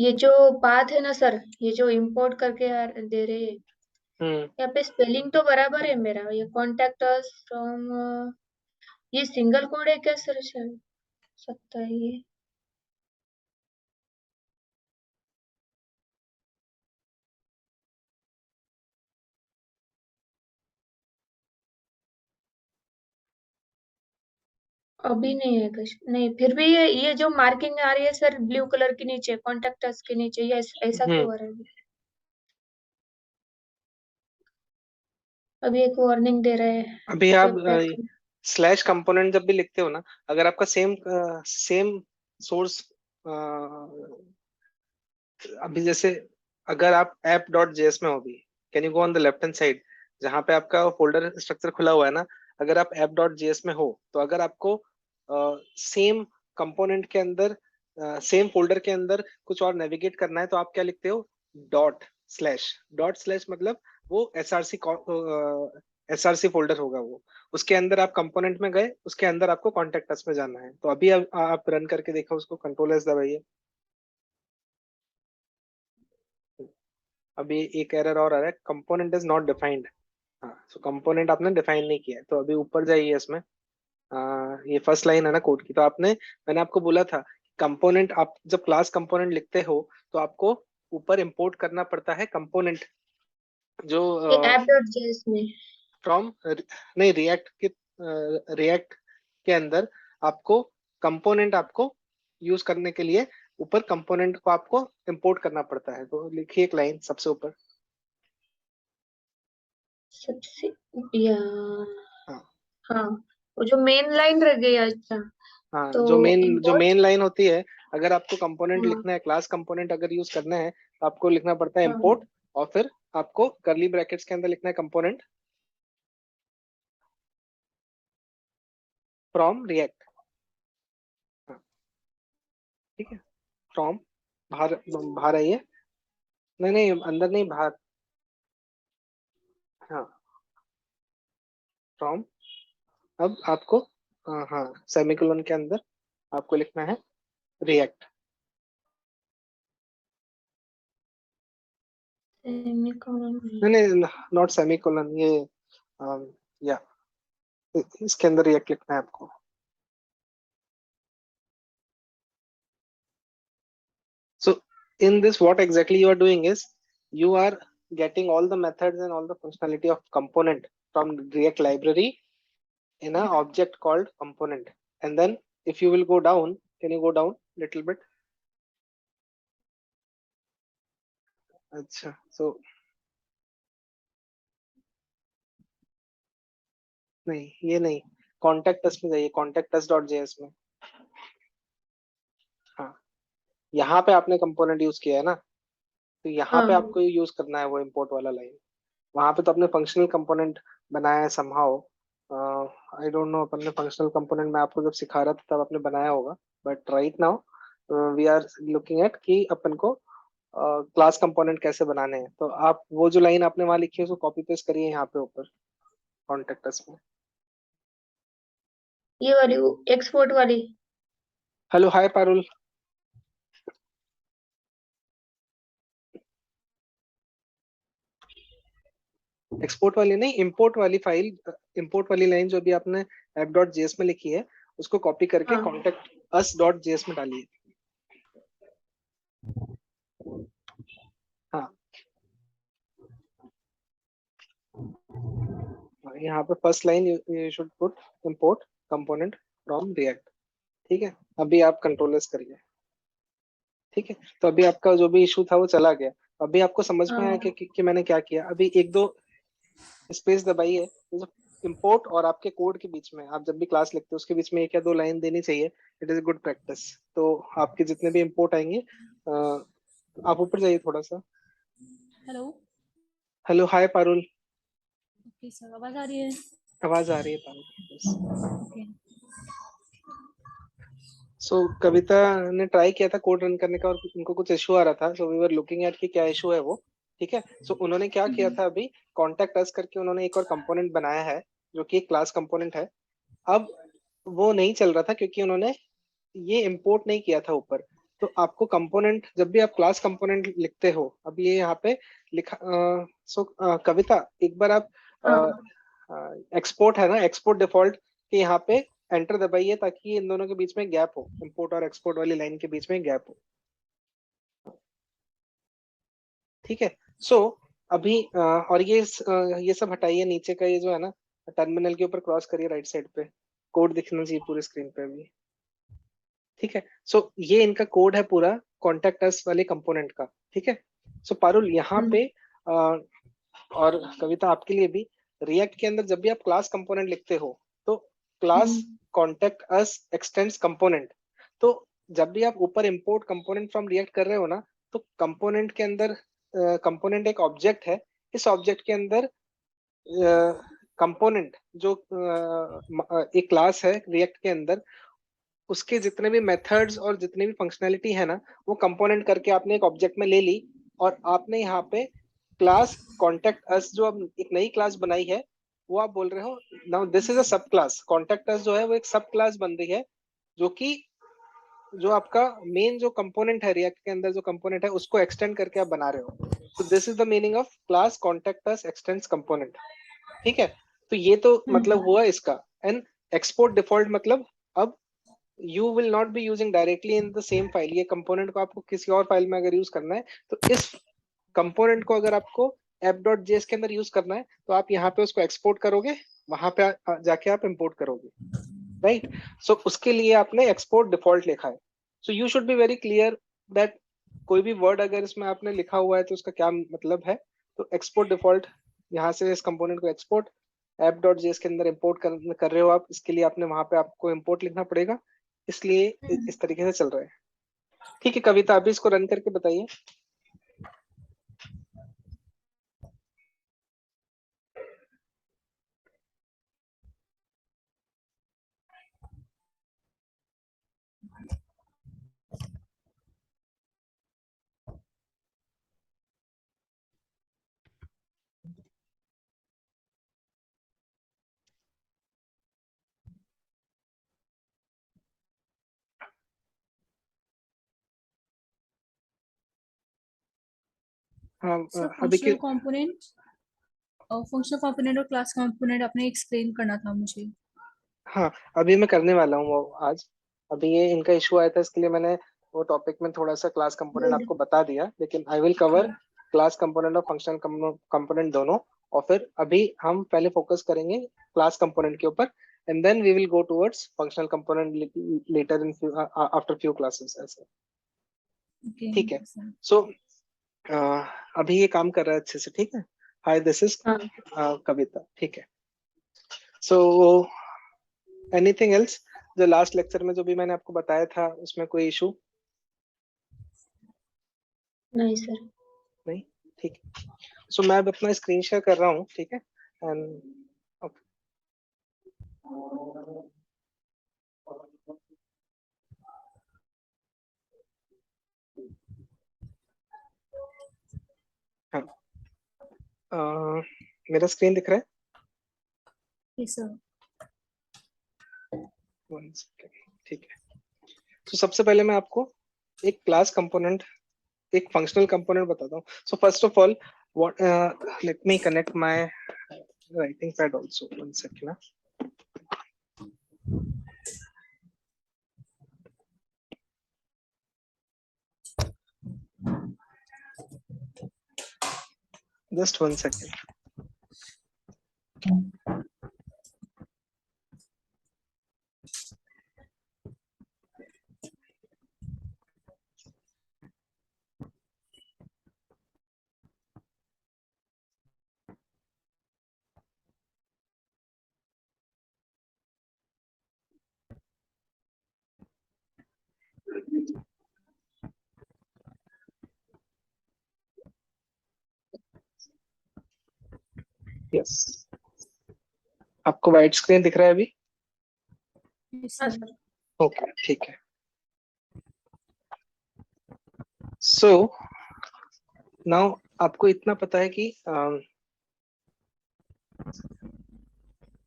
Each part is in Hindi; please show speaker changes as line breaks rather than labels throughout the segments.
ये जो पाथ है ना सर, ये जो इंपोर्ट करके दे रहे हैं,
हम्म
यहाँ पे स्पेलिंग तो बराबर है मेरा। ये कॉन्टेक्ट अस फ्रॉम, ये सिंगल कोड है क्या सर? शायद सकता है ये। अभी नहीं है कुछ नहीं, फिर भी ये जो मार्किंग आ रही है सर ब्लू कलर के नीचे, कॉन्टेक्ट अस के नीचे, ये ऐसा
हम्म
क्यों आ रहा है? अभी एक वार्निंग दे रहे हैं।
अभी आप
वेब पैक।
स्लैश कंपोनेंट जब भी लिखते हो ना, अगर आपका सेम सेम सोर्स, अभी जैसे अगर आप app डॉट जेएस में हो भी, can you go on the left hand side, जहाँ पे आपका फोल्डर स्ट्रक्चर खुला हुआ है ना, अगर आप app डॉट जेएस में हो, तो अगर आपको सेम कंपोनेंट के अंदर, सेम फोल्डर के अंदर कुछ और नेविगेट करना है, तो आप क्या लिखते हो? डॉट स्लैश मतलब वो एसआरसी फोल्डर होगा वो, उसके अंदर आप कंपोनेंट में गए, उसके अंदर आपको कॉन्टेक्ट अस में जाना है। तो अभी आप रन करके देखो उसको, कंट्रोल एस दबाइए। अभी एक एरर और आ रहा है, कंपोनेंट इज नॉट डिफाइंड। हाँ, सो कंपोनेंट आपने डिफाइन नहीं किया है। तो अभी ऊपर जाइए इसमें, ये फर्स्ट लाइन है ना कोड की, तो मैंने आपको बोला था, कंपोनेंट आप जब क्लास कंपोनेंट लिखते हो तो आपको ऊपर इंपोर्ट करना पड़ता है कंपोनेंट, जो
ये ऐप डॉट जेएस में।
फ्रॉम, नहीं, रिएक्ट के अंदर आपको कंपोनेंट, आपको यूज करने के लिए ऊपर कंपोनेंट को आपको इंपोर्ट करना पड़ता है। तो लिखिए एक लाइन सबसे ऊपर।
सबसे या,
हाँ
हाँ, वो जो मेन लाइन रह गई। अच्छा,
हाँ,
तो
जो
इंपोर्ट।
मेन लाइन होती है, अगर आपको कंपोनेंट
हाँ
लिखना है, क्लास कंपोनेंट अगर यूज करना है, तो आपको लिखना पड़ता है
हाँ।
इंपोर्ट, और फिर आपको करली ब्रैकेट्स के अंदर लिखना है कंपोनेंट फ्रॉम रिएक्ट। हाँ, ठीक है, फ्रॉम, बाहर बाहर आइए, नहीं नहीं अंदर नहीं, बाहर। हाँ, फ्रॉम, अब आपको, हाँ, सेमीकोलन के अंदर आपको लिखना है रिएक्ट।
सेमीकोलन।
नहीं नहीं, नॉट सेमीकोलन, ये या इसके अंदर रिएक्ट लिखना है आपको। So in this, what exactly you are doing is, you are getting all the methods and all the functionality of component from React library in an object called component. And then if you will go down, can you go down little bit? अच्छा, so नहीं, ये नहीं, कॉन्टेक्ट अस में जाइए, कॉन्टेक्ट अस डॉट जेएस में। हाँ, यहाँ पे आपने कंपोनेंट यूज किया है ना, तो यहाँ
हाँ
पे
हाँ।
आपको यूज करना है वो इम्पोर्ट वाला लाइन। वहां पे तो अपने फंक्शनल कंपोनेंट बनाया है समहाउ, आई डोंट नो, अपन ने फंक्शनल कंपोनेंट मैं आपको जब सिखा रहा था तब आपने बनाया होगा, but right now we are looking at कि अपन को क्लास कंपोनेंट कैसे बनाने हैं। तो आप वो जो लाइन आपने वहां लिखी है उसको कॉपी पेस्ट करिए यहाँ पे ऊपर कॉन्टेक्ट अस में।
ये वाली एक्सपोर्ट वाली।
हेलो, हाय पारुल। एक्सपोर्ट वाली नहीं, इंपोर्ट वाली फाइल, इंपोर्ट वाली लाइन जो अभी आपने एप डॉट जेएस में लिखी है, उसको कॉपी करके
हाँ
कॉन्टेक्ट अस डॉट जेएस में डालिए। हाँ, यहाँ पे first line you should put import component from react. ठीक है, अभी आप कंट्रोल एस करिए। ठीक है, तो अभी आपका जो भी इशू था वो चला गया। अभी आपको समझ में आया
हाँ।
कि मैंने क्या किया? अभी एक दो स्पेस दबाइए, जो इंपोर्ट और आपके कोड के बीच में, आप जब भी क्लास लिखते हो उसके बीच में एक या दो लाइन देनी चाहिए। It is good practice. तो आपके जितने भी इंपोर्ट आएंगे, आप ऊपर जाइए थोड़ा सा।
हेलो।
हेलो, हाय पारुल।
ओके सर, आवाज आ रही है?
आवाज आ रही है पारुल, बस।
ओके।
सो कविता ने ट्राई किया था कोड रन करने का, और उनको कुछ इशू आ रहा था, so we were looking at कि क्या इशू है वो। ठीक है, सो उन्होंने क्या किया था, अभी कॉन्टेक्ट अस करके उन्होंने एक और कंपोनेंट बनाया है, जो कि एक क्लास कंपोनेंट है। अब वो नहीं चल रहा था क्योंकि उन्होंने ये इंपोर्ट नहीं किया था ऊपर। तो आपको कंपोनेंट, जब भी आप क्लास कंपोनेंट लिखते हो, अब ये यहाँ पे लिखा, कविता एक बार आप
हाँ
एक्सपोर्ट है ना, एक्सपोर्ट डिफॉल्ट के यहाँ पे एंटर दबाइए ताकि इन दोनों के बीच में गैप हो, इंपोर्ट और एक्सपोर्ट वाली लाइन के बीच में गैप हो। ठीक है। सो अभी और ये सब हटाइए, नीचे का ये जो है ना, टर्मिनल के ऊपर क्रॉस करिए, राइट साइड पे कोड दिखना चाहिए पूरे स्क्रीन पे अभी। ठीक है। सो ये इनका कोड है पूरा कॉन्टेक्ट अस वाले कंपोनेंट का। ठीक है। सो पारुल यहाँ पे और कविता आपके लिए भी, रिएक्ट के अंदर जब भी आप क्लास कंपोनेंट लिखते हो तो class contact us x tends component. तो जब भी आप ऊपर इंपोर्ट कंपोनेंट फ्रॉम रिएक्ट कर रहे हो ना, तो कंपोनेंट के अंदर, कंपोनेंट एक ऑब्जेक्ट है, इस ऑब्जेक्ट के अंदर कंपोनेंट जो एक क्लास है रिएक्ट के अंदर, उसके जितने भी मेथड्स और जितने भी फंक्शनैलिटी है ना, वो कंपोनेंट करके आपने एक ऑब्जेक्ट में ले ली, और आपने यहाँ पे क्लास कॉन्टेक्ट अस जो अब एक नई क्लास बनाई है, वो आप बोल रहे हो नाउ दिस इज अ सब क्लास। कॉन्टेक्ट अस जो है वो एक सब क्लास बन रही है, जो कि जो आपका मेन जो कंपोनेंट है रिएक्ट के अंदर, जो कंपोनेंट है उसको एक्सटेंड करके आप बना रहे हो। तो this is the meaning of class contact us x tends component. ठीक है। तो ये तो मतलब हुआ इसका। एंड एक्सपोर्ट डिफॉल्ट मतलब अब you will not be using directly in the same file, ये कंपोनेंट को आपको किसी और फाइल में अगर यूज करना है, तो इस कंपोनेंट को अगर आपको app.js के अंदर यूज करना है, तो आप यहाँ पे उसको एक्सपोर्ट करोगे, वहां पे जाके आप इंपोर्ट करोगे, राइट। सो उसके लिए आपने एक्सपोर्ट डिफॉल्ट लिखा है। So you should be very clear that कोई भी वर्ड अगर इसमें आपने लिखा हुआ है तो उसका क्या मतलब है। तो एक्सपोर्ट डिफॉल्ट, यहाँ से इस कंपोनेंट को एक्सपोर्ट app.js के अंदर इंपोर्ट कर रहे हो आप, इसके लिए आपने वहां पे आपको इंपोर्ट लिखना पड़ेगा, इसलिए इस तरीके से चल रहा है। ठीक है कविता, अभी इसको रन करके बताइए। हाँ
सर
अभी
फंक्शनल कंपोनेंट और क्लास कंपोनेंट आपने एक्सप्लेन करना था मुझे।
हाँ अभी मैं करने वाला हूँ वो आज। अभी ये इनका इशू आया था, इसके लिए मैंने वो टॉपिक में थोड़ा सा क्लास कंपोनेंट
गुड।
आपको बता दिया, लेकिन I will
okay
cover class component और फंक्शनल कंपोनेंट दोनों। और फिर अभी हम पहले फोकस करेंगे क्लास कंपोनेंट के ऊपर, and then we will go towards functional component later in after few classes ऐसे।
ओके
ठीक है। सो अभी ये काम कर रहा है अच्छे से। ठीक है। हाय दिस इज
हाँ
कविता। ठीक है। सो एनीथिंग एल्स, जो लास्ट लेक्चर में जो भी मैंने आपको बताया था उसमें कोई इशू
नहीं सर।
नहीं? ठीक है। सो मैं अब अपना स्क्रीन शेयर कर रहा हूँ। ठीक है। एंड हाँ, मेरा स्क्रीन दिख रहा है?
Yes sir.
One second, ठीक है। तो सबसे पहले मैं आपको एक क्लास कंपोनेंट, एक फंक्शनल कंपोनेंट बताता हूँ। So first of all what let me connect my writing pad also, one second. Just one second. Yes, आपको वाइट स्क्रीन दिख रहा है अभी?
यस
हाँ
सर।
सर।
ओके ठीक है। सो नाउ आपको इतना पता है कि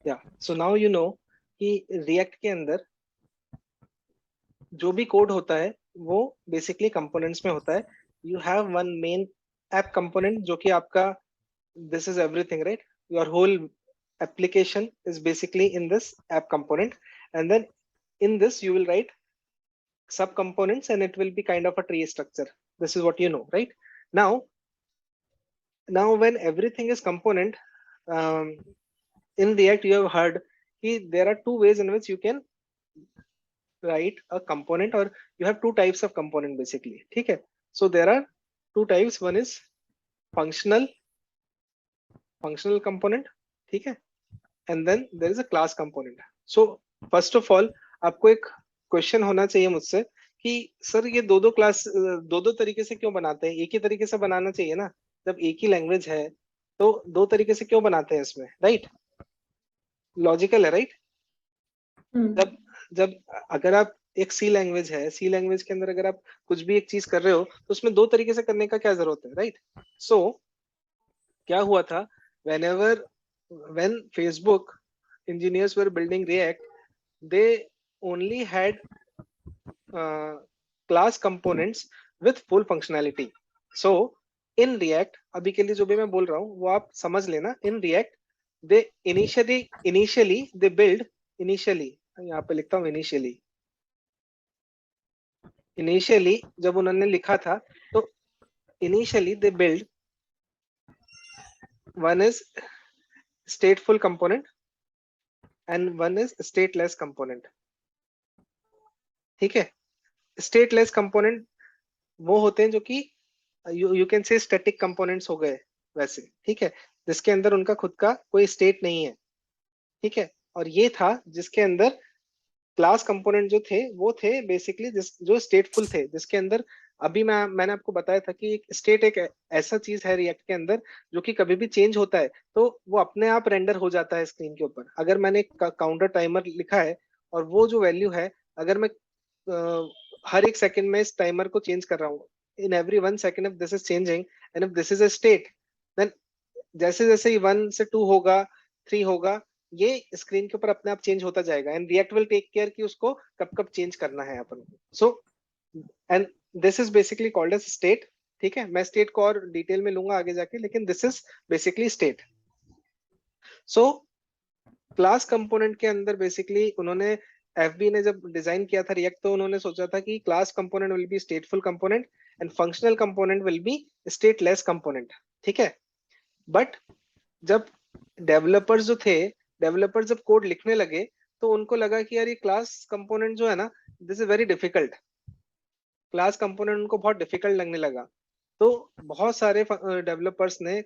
या सो नाउ यू नो कि रिएक्ट के अंदर जो भी कोड होता है वो बेसिकली कंपोनेंट्स में होता है. You have one main app component जो कि आपका this is everything, right? Your whole application is basically in this app component, and then in this you will write sub components and it will be kind of a tree structure. This is what you know, right? Now when everything is component, um, in React you have heard there are two ways in which you can write a component, or you have two types of component basically. ठीक है? So there are two types. One is functional component, ठीक है? And then there is a class component. So first of all, आपको एक क्वेश्चन होना चाहिए मुझसे कि सर ये दो क्लास दो तरीके से क्यों बनाते हैं? एक ही तरीके से बनाना चाहिए ना, जब एक ही लैंग्वेज है तो दो तरीके से क्यों बनाते हैं इसमें, राइट? लॉजिकल है, राइट? जब जब अगर आप एक सी लैंग्वेज है, सी लैंग्वेज के अंदर अगर आप कुछ भी एक चीज कर रहे हो तो उसमें दो तरीके से करने का क्या जरूरत है, राइट? सो क्या हुआ था, when Facebook engineers were building React, they only had class components with full functionality. So in React, अभी के लिए जो भी मैं बोल रहा हूँ वो आप समझ लेना. In React, they initially they build यहाँ पे लिखता हूँ initially जब उन्होंने लिखा था तो initially they build one is stateful component and one is stateless component. ठीक है? स्टेटलेस कंपोनेंट वो होते हैं जो कि you can say static components हो गए वैसे, ठीक है, जिसके अंदर उनका खुद का कोई स्टेट नहीं है, ठीक है. और ये था जिसके अंदर क्लास कंपोनेंट जो थे वो थे बेसिकली जो स्टेटफुल थे, जिसके अंदर अभी मैंने आपको बताया था कि एक स्टेट एक ऐसा चीज है रिएक्ट के अंदर जो कि कभी भी चेंज होता है तो वो अपने आप रेंडर हो जाता है स्क्रीन के ऊपर. अगर मैंने काउंटर टाइमर लिखा है और वो जो वैल्यू है, अगर मैं हर एक सेकंड में इस टाइमर को चेंज कर रहा हूँ, in every 1 second if this is changing and if this is a state, then जैसे जैसे ही 1 से 2 होगा, 3 होगा, ये स्क्रीन के ऊपर अपने आप चेंज होता जाएगा and React will take care कि उसको कब कब चेंज करना है अपन को. So and this is basically called as state. ठीक है, मैं स्टेट को और डिटेल में लूंगा आगे जाके, लेकिन this is basically state. So class component के अंदर बेसिकली उन्होंने एफबी ने जब डिजाइन किया था रिएक्ट तो उन्होंने सोचा था कि class component will be स्टेटफुल component and functional component will be stateless component. ठीक है, बट जब डेवलपर्स जब कोड लिखने लगे तो उनको लगा कि यार ये क्लास कंपोनेंट जो है ना, this is very difficult. Class component उनको बहुत डिफिकल्ट लगने लगा. तो बहुत सारे डेवलपर्स ने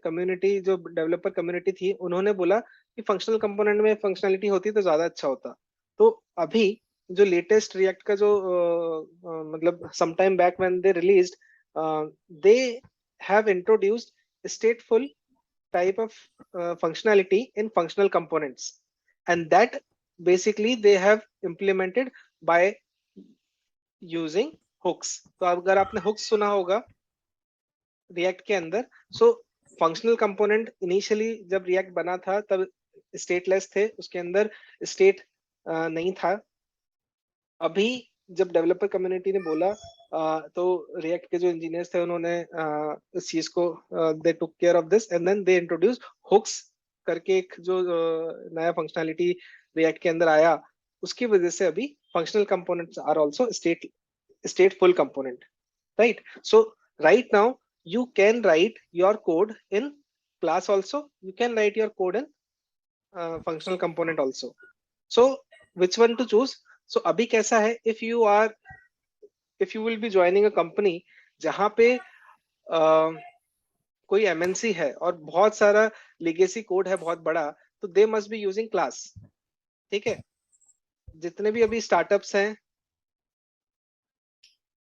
जो डेवलपर कम्युनिटी थी, उन्होंने बोला कि फंक्शनल कंपोनेंट में फंक्शनलिटी होती तो ज्यादा अच्छा होता. तो अभी जो लेटेस्ट रिएक्ट का जो मतलब some time back when they released, they have introduced stateful type of functionality in functional components, and that basically they have implemented by using hooks. तो अगर आपने hooks सुना होगा रिएक्ट के अंदर, सो फंक्शनल कंपोनेंट इनिशियली जब रिएक्ट बना था तब स्टेटलेस थे, उसके अंदर स्टेट नहीं था. अभी जब डेवलपर कम्युनिटी ने बोला तो रिएक्ट के जो इंजीनियर्स थे उन्होंने इस चीज को they took care of this and then they introduce hooks करके एक जो नया फंक्शनैलिटी रिएक्ट के अंदर आया, उसकी वजह से अभी functional components are also stateful component, right? So right now you can write your code in class also, you can write your code in functional component also. So which one to choose? So अभी कैसा है, if you will be joining a company जहां पे कोई MNC है और बहुत सारा legacy कोड है बहुत बड़ा, तो they must be using class. ठीक है, जितने भी अभी स्टार्टअप्स हैं,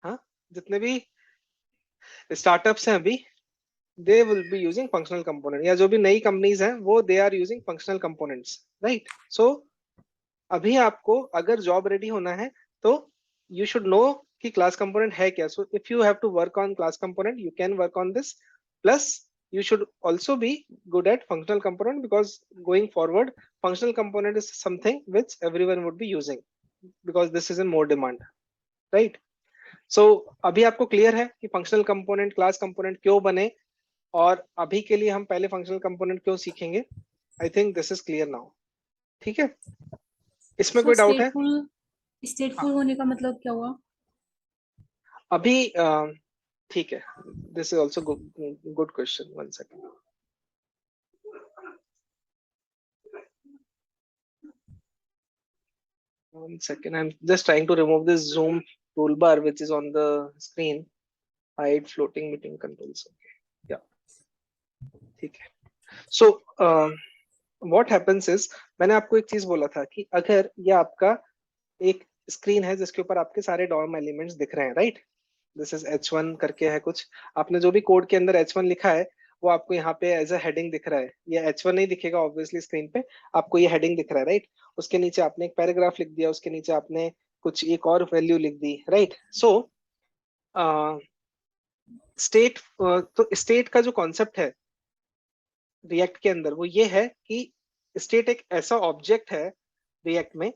हाँ, जितने भी स्टार्टअप्स हैं अभी, they will be using functional component, या जो भी नई कंपनीज हैं वो they are using functional components, right? So अभी आपको अगर जॉब रेडी होना है तो you should know कि क्लास कंपोनेंट है क्या. So if you have to work on class component, you can work on this. Plus you should also be good at functional component, because going forward functional component is something which everyone would be using because this is in more demand, right? सो अभी आपको क्लियर है कि फंक्शनल कंपोनेंट क्लास कंपोनेंट क्यों बने, और अभी के लिए हम पहले फंक्शनल कंपोनेंट क्यों सीखेंगे। I think this is clear now. ठीक है, इसमें
सर
कोई डाउट है?
स्टेटफुल होने का मतलब क्या हुआ?
अभी ठीक है, this is also good question, 1 second. One second, I'm just trying to remove this Zoom toolbar which is on the screen. Hide floating meeting controls. Okay, yeah, ठीक है। So what happens is, मैंने आपको एक चीज बोला था कि अगर ये आपका एक स्क्रीन है जिसके ऊपर आपके सारे डॉर्म एलिमेंट्स दिख रहे हैं, राइट? दिस इज H1 करके है कुछ, आपने जो भी कोड के अंदर H1 लिखा है वो आपको यहाँ पे एज अ हेडिंग दिख रहा है। ये H1 नहीं दिखेगा ऑब्वियसली स्क्रीन पे, आपको ये हेडिंग दिख रहा है, राइट? उसके नीचे आपने एक पैराग्राफ लिख दिया, उसके नीचे आपने कुछ एक और वैल्यू लिख दी, राइट? सो स्टेट, तो स्टेट का जो कॉन्सेप्ट है रिएक्ट के अंदर वो ये है कि स्टेट एक ऐसा ऑब्जेक्ट है रिएक्ट में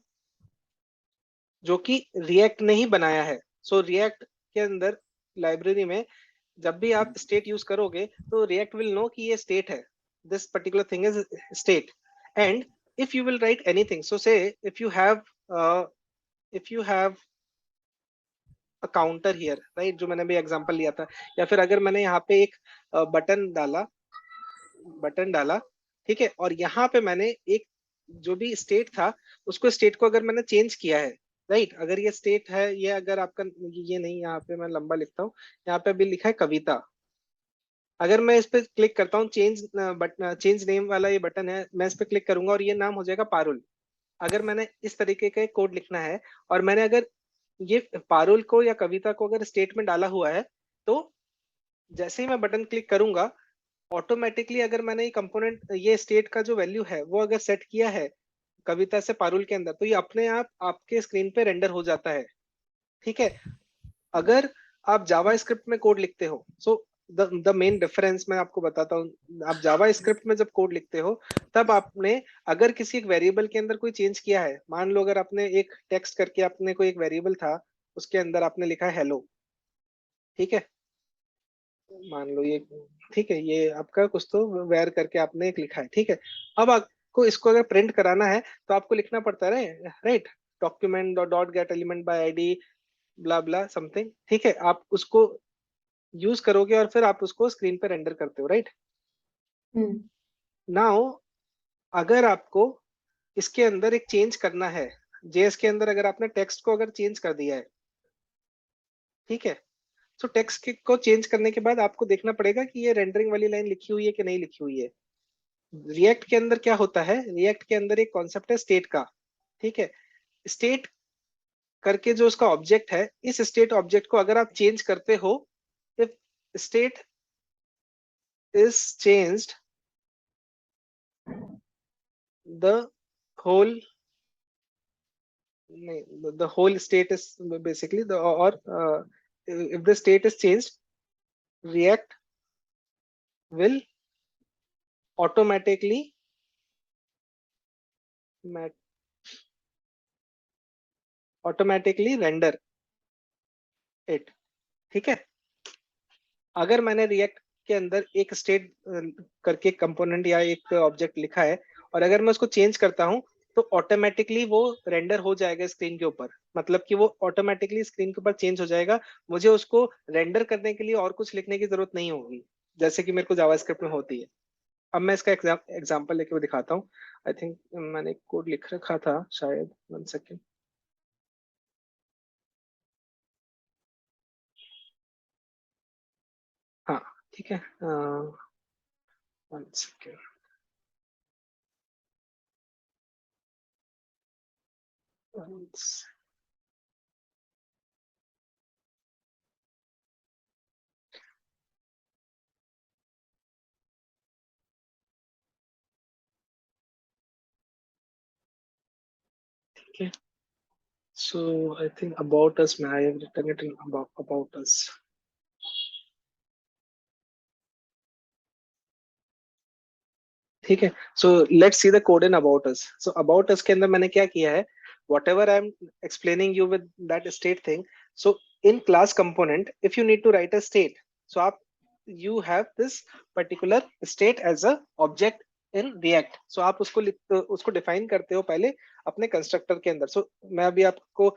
जो कि रिएक्ट ने ही बनाया है। सो रिएक्ट के अंदर लाइब्रेरी में जब भी आप स्टेट यूज करोगे तो रिएक्ट विल नो कि ये स्टेट है, this particular thing is state. And if you will write anything, so say if you have a counter here, right, जो मैंने भी एग्जांपल लिया था, या फिर अगर मैंने यहाँ पे एक बटन डाला, ठीक है, और यहाँ पे मैंने एक जो भी स्टेट था उसको स्टेट को अगर मैंने चेंज किया है, राइट, अगर ये स्टेट है, ये अगर आपका ये नहीं, यहाँ पे मैं लंबा लिखता हूँ, यहाँ पे अभी लिखा है कविता। अगर मैं इस पे क्लिक करता हूँ, चेंज नेम वाला ये बटन है, मैं इस पे क्लिक करूंगा और ये नाम हो जाएगा पारुल। अगर मैंने इस तरीके का कोड लिखना है और मैंने अगर ये पारुल को या कविता को अगर स्टेट में डाला हुआ है, तो जैसे ही मैं बटन क्लिक करूंगा ऑटोमेटिकली, अगर मैंने ये कंपोनेंट, ये स्टेट का जो वैल्यू है वो अगर सेट किया है कविता से पारुल के अंदर, तो ये अपने आप आपके स्क्रीन पे रेंडर हो जाता है। ठीक है, अगर आप जावा स्क्रिप्ट में कोड लिखते हो, सो द मेन डिफरेंस मैं आपको बताता हूँ। आप जावा स्क्रिप्ट में जब कोड लिखते हो तब आपने अगर किसी एक वेरिएबल के अंदर कोई चेंज किया है, मान लो अगर आपने एक टेक्स्ट करके आपने कोई एक वेरिएबल था उसके अंदर आपने लिखा है हेलो, ठीक है, मान लो ये, ठीक है, ये आपका कुछ तो वेर करके आपने एक लिखा है, ठीक है। अब आपको इसको अगर प्रिंट कराना है तो आपको लिखना पड़ता है, right, document dot gate element by ID blah blah something, ठीक है, आप उसको यूज करोगे और फिर आप उसको स्क्रीन पे रेंडर करते हो, राइट। नाउ अगर आपको इसके अंदर एक चेंज करना है, जेएस के अंदर अगर आपने टेक्स्ट को अगर चेंज कर दिया है, ठीक है, तो टेक्स्ट को चेंज करने के बाद आपको देखना पड़ेगा कि ये रेंडरिंग वाली लाइन लिखी हुई है कि नहीं लिखी हुई है। रिएक्ट के अंदर क्या होता है, रिएक्ट के अंदर एक कॉन्सेप्ट है स्टेट का, ठीक है। स्टेट करके जो उसका ऑब्जेक्ट है, इस स्टेट ऑब्जेक्ट को अगर आप चेंज करते हो, if state is changed, the whole the whole state is basically the, or if the state is changed, react will automatically render it, ठीक है। अगर मैंने रिएक्ट के अंदर एक स्टेट करके कंपोनेंट या एक ऑब्जेक्ट लिखा है और अगर मैं उसको चेंज करता हूं तो ऑटोमेटिकली वो रेंडर हो जाएगा स्क्रीन के ऊपर, मतलब कि वो ऑटोमेटिकली स्क्रीन के ऊपर चेंज हो जाएगा, मुझे उसको रेंडर करने के लिए और कुछ लिखने की जरूरत नहीं होगी, जैसे कि मेरे को जावास्क्रिप्ट में होती है। अब मैं इसका एग्जांपल लेके दिखाता हूँ। आई थिंक मैंने कोड लिख रखा था शायद, 1 सेकेंड। हाँ, ठीक है, 1 सेकेंड। ठीक है, so I think about us, may I have written it in about us. ठीक है, so let's see the code in about us. So about us के अंदर मैंने क्या किया है, whatever I am explaining you with that state thing, so in class component, if you need to write a state, so आप you have this particular state as a object in React. So आप उसको define करते हो पहले अपने constructor के अंदर. So मैं अभी आपको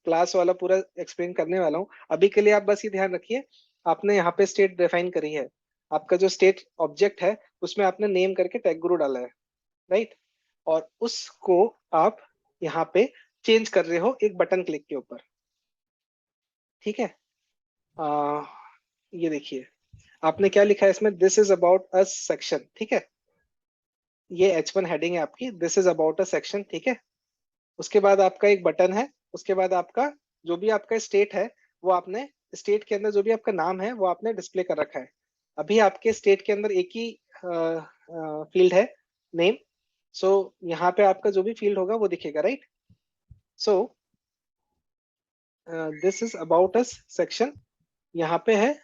class वाला पूरा explain करने वाला हूँ. अभी के लिए आप बस ये ध्यान रखिए, आपने यहाँ पे state define करी है. आपका जो state object है उसमें आपने name करके tag guru डाला है, right? और उसको आप यहाँ पे change कर रहे हो एक बटन क्लिक के ऊपर. ठीक है, ये देखिए आपने क्या लिखा है इसमें, this is about a section. ठीक है, ये H1 हेडिंग है आपकी, this is about a section. ठीक है, उसके बाद आपका एक बटन है, उसके बाद आपका जो भी आपका स्टेट है वो आपने स्टेट के अंदर जो भी आपका नाम है वो आपने डिस्प्ले कर रखा है. अभी आपके स्टेट के अंदर एक ही फील्ड है, नेम. सो यहाँ पे आपका जो भी फील्ड होगा वो दिखेगा, right? So this is about us section. यहाँ पे है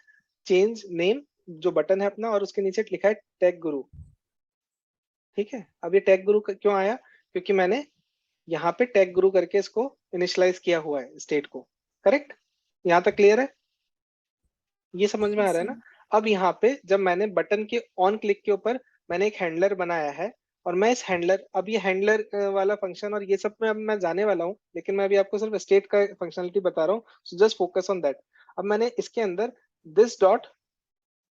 चेंज नेम जो बटन है अपना, और उसके नीचे लिखा है टैग गुरु. ठीक है, अब ये टैग गुरु क्यों आया? क्योंकि मैंने यहाँ पे टैग गुरु करके इसको इनिशियलाइज किया हुआ है स्टेट को. करेक्ट? यहाँ तक क्लियर है? ये समझ में आ रहा है ना? अब यहाँ पे जब मैंने बटन के ऑन क्लिक के ऊपर मैंने एक हैंडलर बनाया है, और मैं इस हैंडलर, अब ये हैंडलर वाला फंक्शन और ये सब में अब मैं जाने वाला हूँ, लेकिन मैं अभी आपको सिर्फ स्टेट का फंक्शनलिटी बता रहा हूँ. So just focus on that. अब मैंने इसके अंदर दिस डॉट,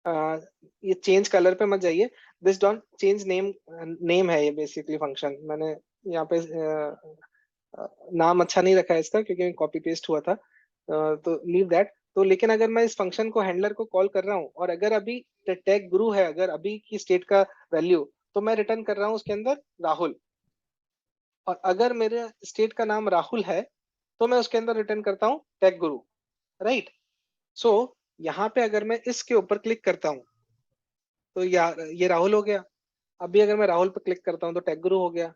ये चेंज कलर पे मत जाइए, this dot change name, name है ये बेसिकली फंक्शन. मैंने यहाँ पे नाम अच्छा नहीं रखा है इसका क्योंकि कॉपी पेस्ट हुआ था, तो लीव दैट. तो लेकिन अगर मैं इस फंक्शन को हैंडलर को कॉल कर रहा हूँ और अगर अभी टैग गुरु है, अगर अभी की स्टेट का वैल्यू, तो मैं रिटर्न कर रहा हूँ उसके अंदर राहुल. और अगर मेरे स्टेट का नाम राहुल है तो मैं उसके अंदर रिटर्न करता हूँ टैग गुरु, राइट? सो यहाँ पे अगर मैं इसके ऊपर क्लिक करता हूँ तो ये राहुल हो गया. अभी अगर मैं राहुल पर क्लिक करता हूँ तो टैग गुरु हो गया.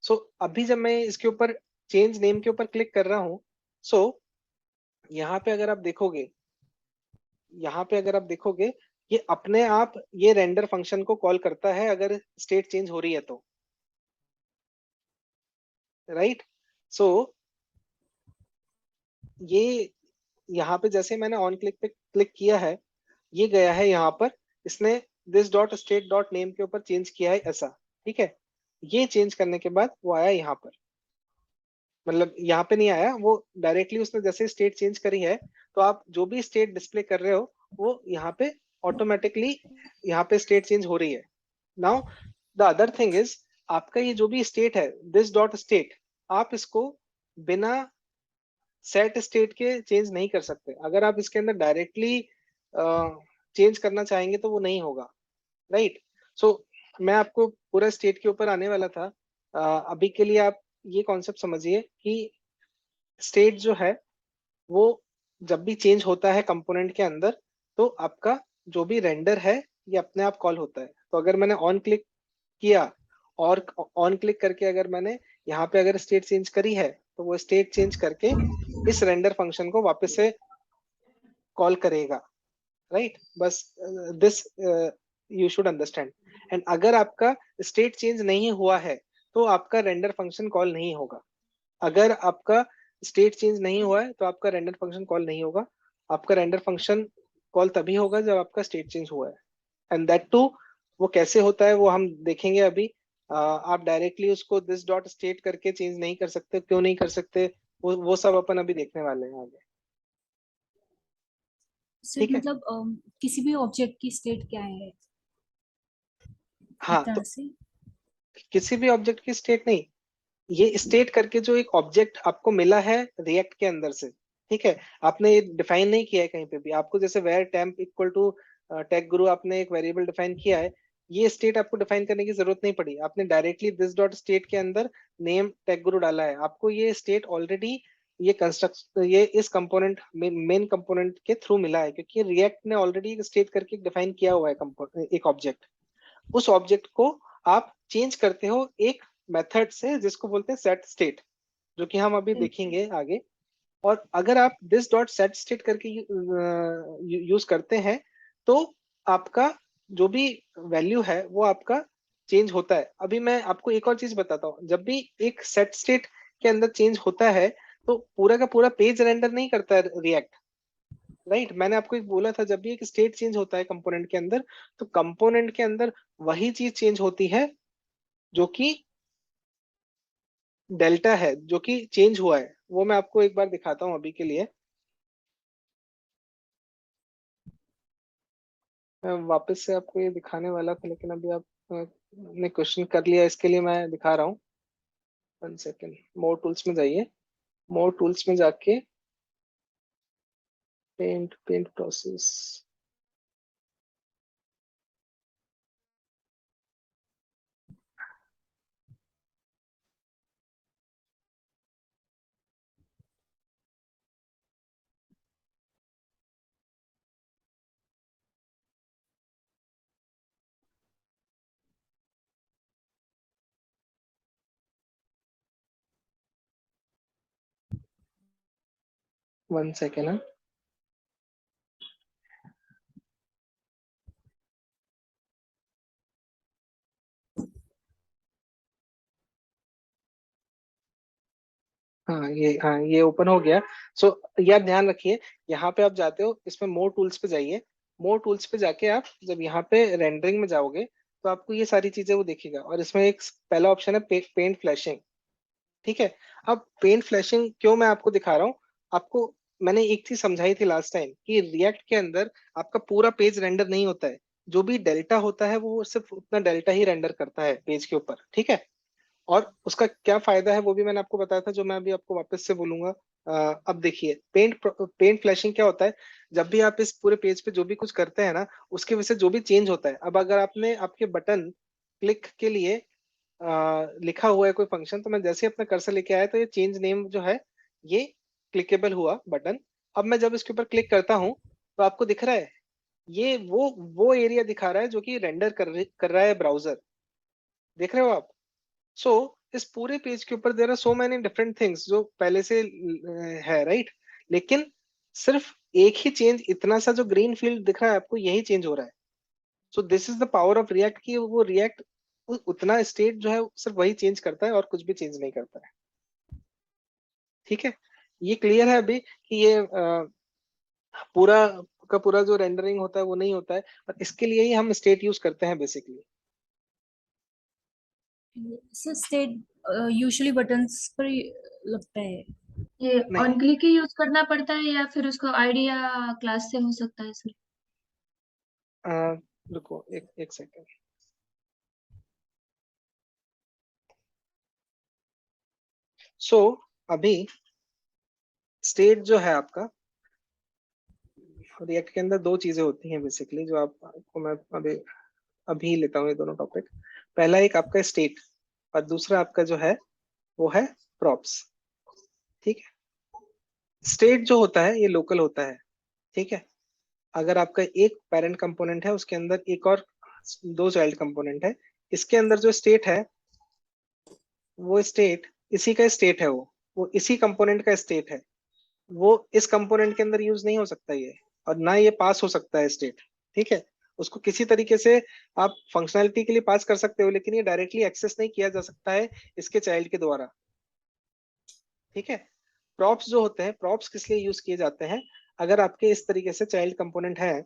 सो अभी जब मैं इसके ऊपर चेंज नेम के ऊपर क्लिक कर रहा हूँ, सो यहाँ पे अगर आप देखोगे, यहाँ पे अगर आप देखोगे ये अपने आप ये रेंडर फंक्शन को कॉल करता है अगर स्टेट चेंज हो रही है तो, राइट? सो ये यहाँ पे जैसे मैंने ऑन क्लिक पे क्लिक किया है, ये गया है यहाँ पर, इसने this dot state dot name के ऊपर चेंज किया है ऐसा. ठीक है, ये चेंज करने के बाद वो आया यहाँ पर, मतलब यहाँ पे नहीं आया, वो डायरेक्टली उसने जैसे स्टेट चेंज करी है तो आप जो भी स्टेट डिस्प्ले कर रहे हो वो यहाँ पे ऑटोमेटिकली यहाँ पे स्टेट चेंज हो रही है. Now the other thing is, आपका ये जो भी स्टेट है दिस डॉट स्टेट, आप इसको बिना सेट स्टेट के चेंज नहीं कर सकते. अगर आप इसके अंदर डायरेक्टली चेंज करना चाहेंगे तो वो नहीं होगा, राइट? सो मैं आपको पूरा स्टेट के ऊपर आने वाला था. अभी के लिए आप ये कॉन्सेप्ट समझिए कि स्टेट जो है वो जब भी चेंज होता है कंपोनेंट के अंदर तो आपका जो भी रेंडर है ये अपने आप कॉल होता है. तो अगर मैंने ऑन क्लिक किया और ऑन क्लिक करके अगर मैंने यहाँ पे अगर स्टेट चेंज करी है तो वो स्टेट चेंज करके इस रेंडर फंक्शन को वापस से कॉल करेगा, राइट? बस this you should understand. And अगर आपका स्टेट चेंज नहीं हुआ है तो आपका रेंडर फंक्शन कॉल नहीं होगा. अगर आपका स्टेट चेंज नहीं हुआ है तो आपका रेंडर फंक्शन कॉल नहीं होगा. आपका रेंडर फंक्शन कॉल तभी होगा जब आपका स्टेट चेंज हुआ है. एंड दैट टू वो कैसे होता है वो हम देखेंगे अभी. आप डायरेक्टली उसको दिस डॉट स्टेट करके चेंज नहीं कर सकते. क्यों नहीं कर सकते वो सब अपन अभी देखने वाले हैं आगे.
सर
ठीक है,
मतलब किसी भी ऑब्जेक्ट की स्टेट क्या है
हाँ.
एक तरह
तो
से?
किसी भी ऑब्जेक्ट की स्टेट नहीं, ये स्टेट करके जो एक ऑब्जेक्ट आपको मिला है रिएक्ट के अंदर से, ठीक है, आपने ये डिफाइन नहीं किया है कहीं पे भी. आपको जैसे var temp equal to tag गुरु आपने एक वेरिएबल डिफाइन किया है, ये स्टेट आपको डिफाइन करने की जरूरत नहीं पड़ी. आपने डायरेक्टली दिस डॉट स्टेट के अंदर नेम टैग गुरु डाला है. आपको ये स्टेट ऑलरेडी ये कंस्ट्रक्ट ये इस कंपोनेंट मेन कंपोनेंट के थ्रू मिला है क्योंकि रिएक्ट ने ऑलरेडी स्टेट करके डिफाइन किया हुआ है एक ऑब्जेक्ट. उस ऑब्जेक्ट को आप चेंज करते हो एक मेथड से जिसको बोलते हैं सेट स्टेट, जो कि हम अभी देखेंगे आगे. और अगर आप दिस डॉट सेट स्टेट करके यूज करते हैं तो आपका जो भी वैल्यू है वो आपका चेंज होता है. अभी मैं आपको एक और चीज बताता हूँ, जब भी एक सेट स्टेट के अंदर चेंज होता है तो पूरा का पूरा पेज रेंडर नहीं करता है रिएक्ट. राइट, मैंने आपको एक बोला था, जब भी एक स्टेट चेंज होता है कंपोनेंट के अंदर, तो कंपोनेंट के अंदर वही चीज चेंज होती है जो कि डेल्टा है, जो कि चेंज हुआ है। वो मैं आपको एक बार दिखाता हूँ अभी के लिए। मैं वापस से आपको ये दिखाने वाला था, लेकिन अभी आप ने क्वेश्चन कर लिया, इसके लिए मैं दिखा रहा हूँ। 1 सेकेंड, मोर टूल्स में जाइए। मोर टूल्स में जाके पेंट पेंट प्रोसेस, 1 सेकेंड है। हाँ, ये ओपन हो गया। सो यार ध्यान रखिए, यहाँ पे आप जाते हो, इसमें मोर टूल्स पे जाइए। मोर टूल्स पे जाके आप जब यहाँ पे रेंडरिंग में जाओगे, तो आपको ये सारी चीजें वो दिखेगा, और इसमें एक पहला ऑप्शन है पेंट फ्लैशिंग। ठीक है। अब पेंट फ्लैशिंग क्यों मैं आपको दिखा रहा हूँ, आपको मैंने एक चीज समझाई थी लास्ट टाइम कि रिएक्ट के अंदर आपका पूरा पेज रेंडर नहीं होता है। जो भी डेल्टा होता है वो सिर्फ उतना डेल्टा ही रेंडर करता है पेज के ऊपर। ठीक है। और उसका क्या फायदा है वो भी मैंने आपको बताया था, जो मैं अभी आपको वापस से बोलूंगा। अब देखिए, पेंट फ्लैशिंग क्या होता है। जब भी आप इस पूरे पेज पे जो भी कुछ करते हैं ना, उसकी वजह से जो भी चेंज होता है, अब अगर आपने आपके बटन क्लिक के लिए लिखा हुआ है कोई फंक्शन, तो मैं जैसे ही अपना कर्सर लेके आया, तो ये चेंज नेम जो है, ये क्लिकेबल हुआ बटन। अब मैं जब इसके ऊपर क्लिक करता हूँ, तो आपको दिख रहा है, ये वो एरिया दिखा रहा है जो कि रेंडर कर रहा है ब्राउजर। देख रहे हो आप। सो इस पूरे पेज के ऊपर there are so many different things जो पहले से है, राइट। लेकिन सिर्फ एक ही चेंज, इतना सा जो ग्रीन फील्ड दिख रहा है आपको, यही चेंज हो रहा है। So this is the power of react, कि वो रिएक्ट उतना स्टेट जो है सिर्फ वही चेंज करता है, और कुछ भी चेंज नहीं करता है। ठीक है। ये क्लियर है अभी कि ये पूरा का पूरा जो रेंडरिंग होता है वो नहीं होता है, और इसके लिए ही हम स्टेट यूज करते हैं basically.
Sir state usually buttons पर ही लगता है।
ये
नहीं,
ऑन क्लिक ही यूज करना पड़ता है या फिर उसको आइडिया क्लास से हो सकता है सर?
अ, रुको एक एक सेकेंड। सो अभी स्टेट जो है आपका, रिएक्ट के अंदर दो चीजें होती हैं बेसिकली, जो आपको मैं अभी अभी लेता हूँ ये दोनों टॉपिक। पहला एक आपका स्टेट, और दूसरा आपका जो है वो है प्रॉप्स। ठीक है। स्टेट जो होता है ये लोकल होता है। ठीक है। अगर आपका एक पेरेंट कंपोनेंट है, उसके अंदर एक और दो चाइल्ड कंपोनेंट है, इसके अंदर जो स्टेट है, वो स्टेट इसी का स्टेट है, वो इसी कंपोनेंट का स्टेट है। वो इस कंपोनेंट के अंदर यूज नहीं हो सकता ये, और ना ये पास हो सकता है स्टेट। ठीक है। उसको किसी तरीके से आप फंक्शनैलिटी के लिए पास कर सकते हो, लेकिन ये डायरेक्टली एक्सेस नहीं किया जा सकता है इसके चाइल्ड के द्वारा। ठीक है। प्रॉप्स जो होते हैं, प्रॉप्स किस लिए यूज किए जाते हैं, अगर आपके इस तरीके से चाइल्ड कंपोनेंट है,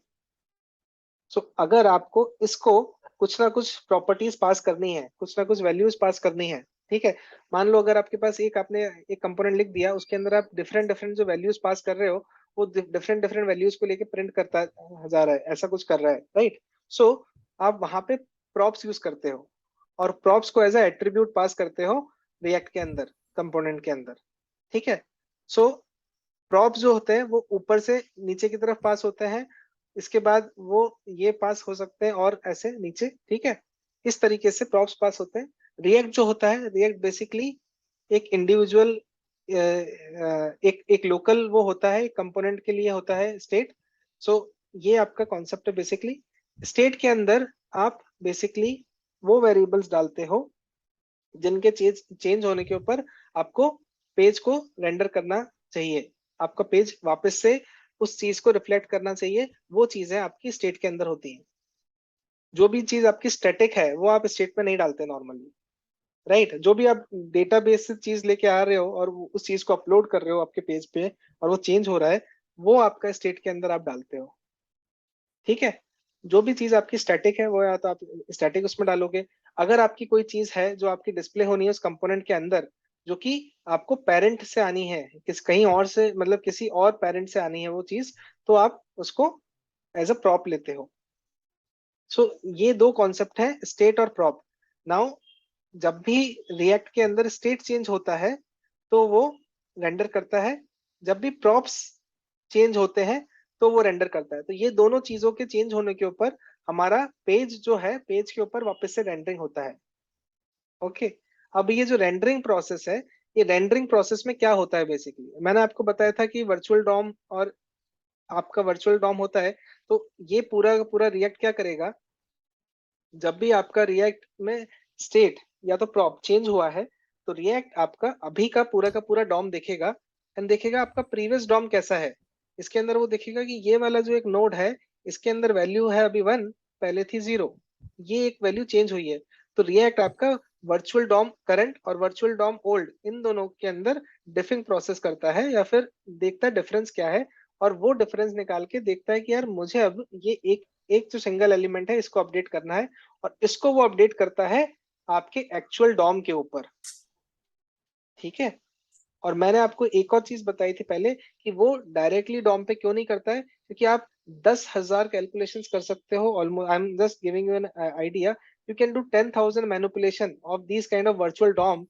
सो अगर आपको इसको कुछ ना कुछ प्रॉपर्टीज पास करनी है, कुछ ना कुछ वैल्यूज पास करनी है। ठीक है। मान लो अगर आपके पास एक आपने एक कंपोनेंट लिख दिया, उसके अंदर आप डिफरेंट डिफरेंट जो वैल्यूज पास कर रहे हो, वो डिफरेंट डिफरेंट वैल्यूज को लेके प्रिंट करता जा रहा है, ऐसा कुछ कर रहा है, राइट। सो आप वहां पे प्रॉप्स यूज करते हो, और प्रॉप्स को एज ए एट्रीब्यूट पास करते हो रिएक्ट के अंदर, कंपोनेंट के अंदर। ठीक है। सो प्रॉप्स जो होते हैं वो ऊपर से नीचे की तरफ पास होते हैं, इसके बाद वो ये पास हो सकते हैं, और ऐसे नीचे। ठीक है। इस तरीके से प्रॉप्स पास होते हैं। रिएक्ट जो होता है, रिएक्ट बेसिकली एक इंडिविजुअल, एक एक लोकल वो होता है, कंपोनेंट के लिए होता है स्टेट। सो ये आपका कॉन्सेप्ट है बेसिकली। स्टेट के अंदर आप बेसिकली वो वेरिएबल्स डालते हो जिनके चेंज चेंज होने के ऊपर आपको पेज को रेंडर करना चाहिए, आपका पेज वापस से उस चीज को रिफ्लेक्ट करना चाहिए। वो चीजें आपकी स्टेट के अंदर होती हैं। जो भी चीज आपकी स्टैटिक है वो आप स्टेट में नहीं डालते नॉर्मली, राइट। जो भी आप डेटाबेस से चीज लेके आ रहे हो और उस चीज को अपलोड कर रहे हो आपके पेज पे, और वो चेंज हो रहा है, वो आपका स्टेट के अंदर आप डालते हो। ठीक है, जो भी चीज आपकी स्टैटिक है वो या तो आप स्टैटिक उसमें डालोगे। अगर आपकी कोई चीज है जो आपकी डिस्प्ले होनी है उस कंपोनेंट के अंदर, जो कि आपको पेरेंट से आनी है, कहीं और से, मतलब किसी और पेरेंट से आनी है वो चीज, तो आप उसको एज अ प्रॉप लेते हो। सो ये दो कॉन्सेप्ट है, स्टेट और प्रॉप। नाउ जब भी रिएक्ट के अंदर स्टेट चेंज होता है तो वो रेंडर करता है, जब भी प्रॉप्स चेंज होते हैं तो वो रेंडर करता है। तो ये दोनों चीजों के चेंज होने के ऊपर हमारा पेज जो है, पेज के ऊपर वापस से रेंडरिंग होता है। ओके, अब ये जो रेंडरिंग प्रोसेस है, ये रेंडरिंग प्रोसेस में क्या होता है बेसिकली, मैंने आपको बताया था कि वर्चुअल डॉम और आपका वर्चुअल डॉम होता है। तो ये पूरा का पूरा रिएक्ट क्या करेगा, जब भी आपका रिएक्ट में स्टेट या तो प्रॉप चेंज हुआ है, तो रिएक्ट आपका अभी का पूरा डॉम देखेगा, एंड देखेगा आपका प्रीवियस डॉम कैसा है। इसके अंदर वो देखेगा कि ये वाला जो एक नोड है, इसके अंदर वैल्यू है अभी 1, पहले थी 0, ये एक वैल्यू चेंज हुई है। तो रिएक्ट आपका वर्चुअल डॉम करंट और वर्चुअल डॉम ओल्ड, इन दोनों के अंदर डिफिंग प्रोसेस करता है, या फिर देखता है डिफरेंस क्या है, और वो डिफरेंस निकाल के देखता है कि यार मुझे अब ये एक एक जो सिंगल एलिमेंट है इसको अपडेट करना है, और इसको वो अपडेट करता है आपके एक्चुअल डॉम के ऊपर। ठीक है, और मैंने आपको एक और चीज बताई थी पहले कि वो डायरेक्टली डॉम पे क्यों नहीं करता है, क्योंकि आप 10,000 कैलकुलेशंस कर सकते हो। Almost I am just giving you an idea, you can do 10,000 manipulation of this kind of virtual DOM,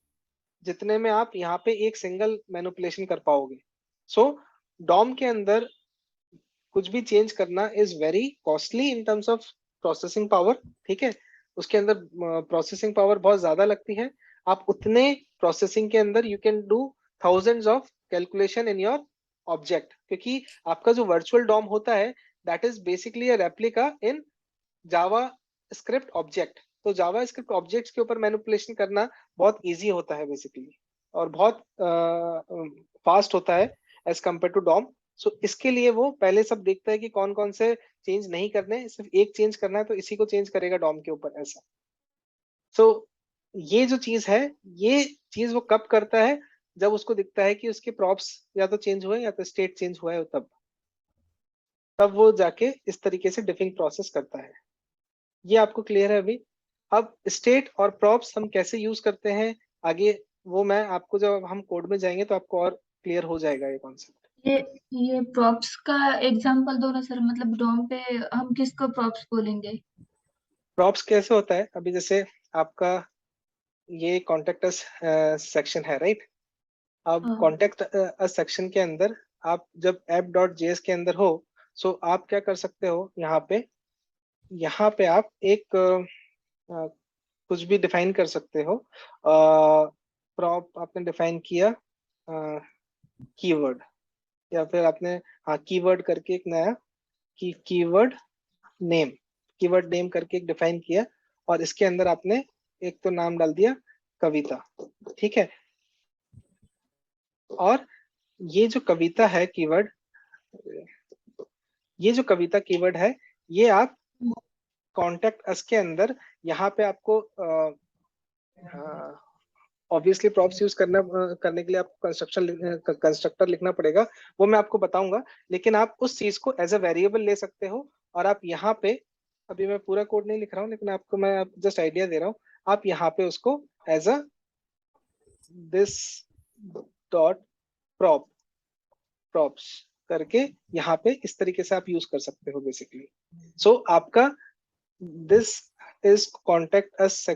जितने में आप यहाँ पे एक सिंगल मैनिपुलेशन कर पाओगे। सो डॉम के अंदर कुछ भी चेंज करना is very costly in terms of processing power. ठीक है, उसके अंदर प्रोसेसिंग पावर बहुत ज्यादा लगती है। आप उतने प्रोसेसिंग के अंदर you can do thousands of calculation in your object, क्योंकि आपका जो वर्चुअल डॉम होता है that is basically a replica in Java script object. तो जावा स्क्रिप्ट ऑब्जेक्ट्स के ऊपर मैनिपुलेशन करना बहुत इजी होता है बेसिकली, और बहुत फास्ट होता है एज कम्पेयर टू डॉम। सो इसके लिए वो पहले सब देखता है कि कौन कौन से चेंज नहीं करने, सिर्फ एक चेंज करना है तो इसी को चेंज करेगा डॉम के ऊपर, ऐसा। सो ये जो चीज है, ये चीज वो कब करता है, जब उसको दिखता है कि उसके प्रॉप्स या तो चेंज हुए या तो स्टेट चेंज हुआ है, तब वो जाके इस तरीके से डिफिंग प्रोसेस करता है। ये आपको क्लियर है अभी? अब स्टेट और प्रॉप्स हम कैसे यूज करते हैं आगे, वो मैं आपको, जब हम कोड में जाएंगे तो आपको और क्लियर हो जाएगा ये कॉन्सेप्ट।
ये ये प्रॉप्स का एग्जांपल दो ना सर, मतलब डॉम पे हम किसको प्रॉप्स बोलेंगे?
प्रॉप्स कैसे होता है, अभी जैसे आपका ये कॉन्टेक्ट अस सेक्शन है, राइट? अब
हाँ।
कॉन्टेक्ट अस सेक्शन के अंदर आप जब app.js के अंदर हो, सो आप क्या कर सकते हो, यहाँ पे आप एक कुछ भी डिफाइन कर सकते हो। प्रॉप आपने डिफाइन किया कीवर्ड, या फिर आपने, हाँ, कीवर्ड करके एक नया कीवर्ड नेम, कीवर्ड नेम करके एक डिफाइन किया, और इसके अंदर आपने एक तो नाम डाल दिया कविता। ठीक है, और ये जो कविता है कीवर्ड, ये जो कविता कीवर्ड है, ये आप कॉन्टेक्ट अस के अंदर यहाँ पे आपको ऑब्वियसली प्रॉप्स यूज करने के लिए आपको कंस्ट्रक्टर लिखना पड़ेगा, वो मैं आपको बताऊंगा। लेकिन आप उस चीज को एज अ वेरिएबल ले सकते हो, और आप यहाँ पे, अभी मैं पूरा कोड नहीं लिख रहा हूँ लेकिन आपको मैं जस्ट आइडिया दे रहा हूँ, आप यहाँ पे उसको as a this dot prop props करके यहाँ पे इस तरीके से आप यूज कर सकते हो बेसिकली। सो आपका दिस इज कॉन्टेक्ट अस